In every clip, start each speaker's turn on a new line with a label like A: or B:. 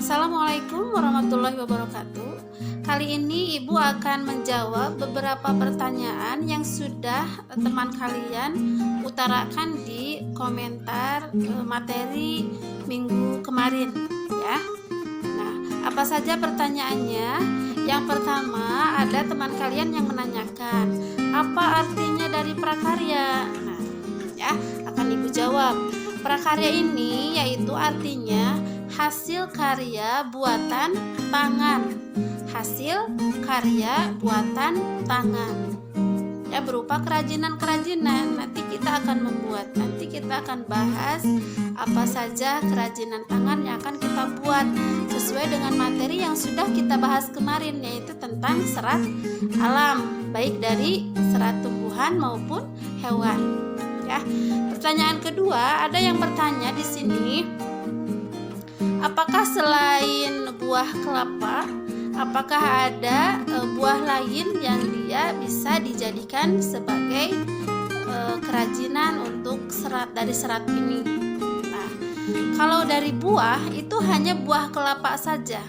A: Assalamualaikum warahmatullahi wabarakatuh. Kali ini Ibu akan menjawab beberapa pertanyaan yang sudah teman kalian utarakan di komentar materi minggu kemarin ya. Nah, apa saja pertanyaannya? Yang pertama, ada teman kalian yang menanyakan, apa artinya dari prakarya? Nah, ya, akan Ibu jawab. Prakarya ini yaitu artinya hasil karya buatan tangan. Hasil karya buatan tangan. Ya, berupa kerajinan-kerajinan. Nanti kita akan membuat. Nanti kita akan bahas apa saja kerajinan tangan yang akan kita buat sesuai dengan materi yang sudah kita bahas kemarin, yaitu tentang serat alam, baik dari serat tumbuhan maupun hewan. Ya. Pertanyaan kedua, ada yang bertanya di sini, apakah selain buah kelapa, apakah ada buah lain yang dia bisa dijadikan sebagai kerajinan untuk serat dari serat ini? Nah, kalau dari buah itu hanya buah kelapa saja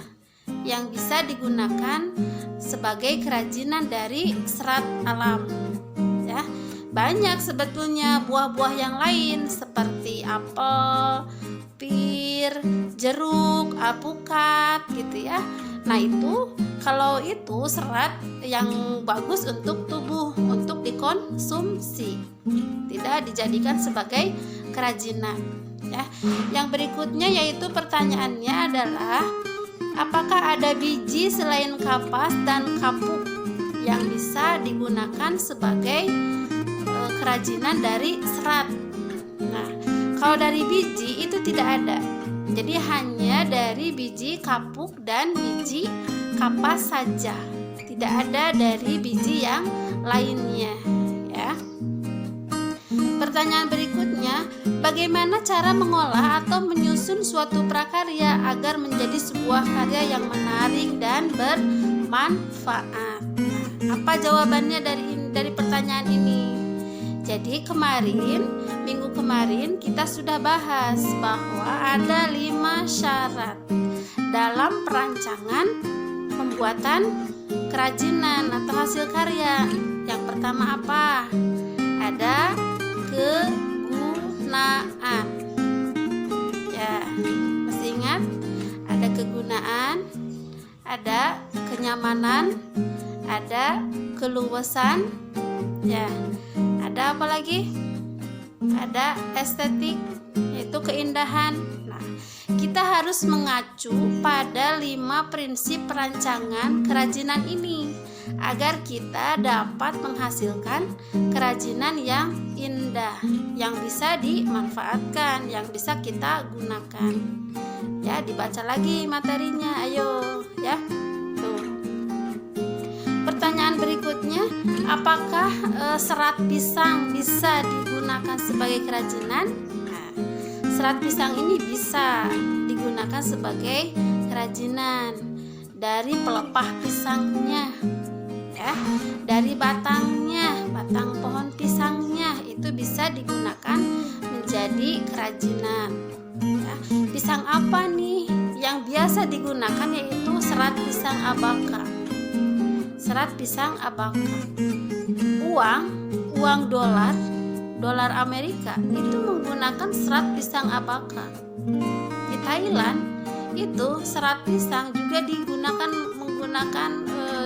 A: yang bisa digunakan sebagai kerajinan dari serat alam. Ya, banyak sebetulnya buah-buah yang lain seperti apel, pir, jeruk, alpukat gitu ya. Nah, itu kalau itu serat yang bagus untuk tubuh, untuk dikonsumsi, tidak dijadikan sebagai kerajinan ya. Yang berikutnya yaitu pertanyaannya adalah, apakah ada biji selain kapas dan kapuk yang bisa digunakan sebagai kerajinan dari serat? Nah, kalau dari biji itu tidak ada. Jadi hanya dari biji kapuk dan biji kapas saja. Tidak ada dari biji yang lainnya ya. Pertanyaan berikutnya, bagaimana cara mengolah atau menyusun suatu prakarya agar menjadi sebuah karya yang menarik dan bermanfaat? Nah, apa jawabannya dari pertanyaan ini? Jadi minggu kemarin kita sudah bahas bahwa ada 5 syarat dalam perancangan pembuatan kerajinan atau hasil karya. Yang pertama apa? Ada kegunaan. Ya, masih ingat? Ada kegunaan, ada kenyamanan, ada keluasan, ya. Ada apa lagi? Ada estetik, yaitu keindahan. Nah, kita harus mengacu pada 5 prinsip perancangan kerajinan ini agar kita dapat menghasilkan kerajinan yang indah, yang bisa dimanfaatkan, yang bisa kita gunakan. Ya, dibaca lagi materinya, ayo ya. Pertanyaan berikutnya, apakah serat pisang bisa digunakan sebagai kerajinan? Nah, serat pisang ini bisa digunakan sebagai kerajinan dari pelepah pisangnya, ya, dari batangnya, batang pohon pisangnya itu bisa digunakan menjadi kerajinan. Ya, pisang apa nih yang biasa digunakan? Yaitu serat pisang abaka. Serat pisang abaka. Uang dolar Amerika itu menggunakan serat pisang abaka. Di Thailand itu serat pisang juga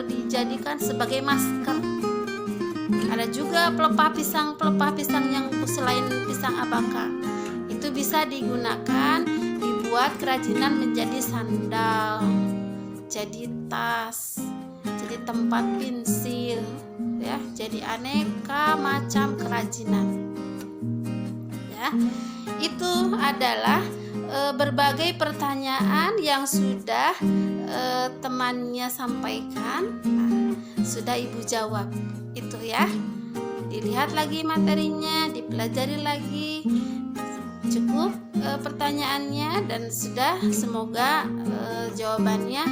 A: dijadikan sebagai masker. Ada juga pelepah pisang yang selain pisang abaka. Itu bisa digunakan dibuat kerajinan menjadi sandal, jadi tas, jadi tempat pensil ya, jadi aneka macam kerajinan ya. Itu adalah berbagai pertanyaan yang sudah temannya sampaikan. Nah, sudah Ibu jawab itu ya. Dilihat lagi materinya, dipelajari lagi. Cukup pertanyaannya dan sudah, semoga jawabannya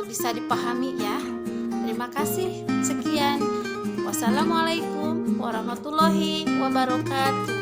A: bisa dipahami ya. Terima kasih. Sekian. Wassalamualaikum warahmatullahi wabarakatuh.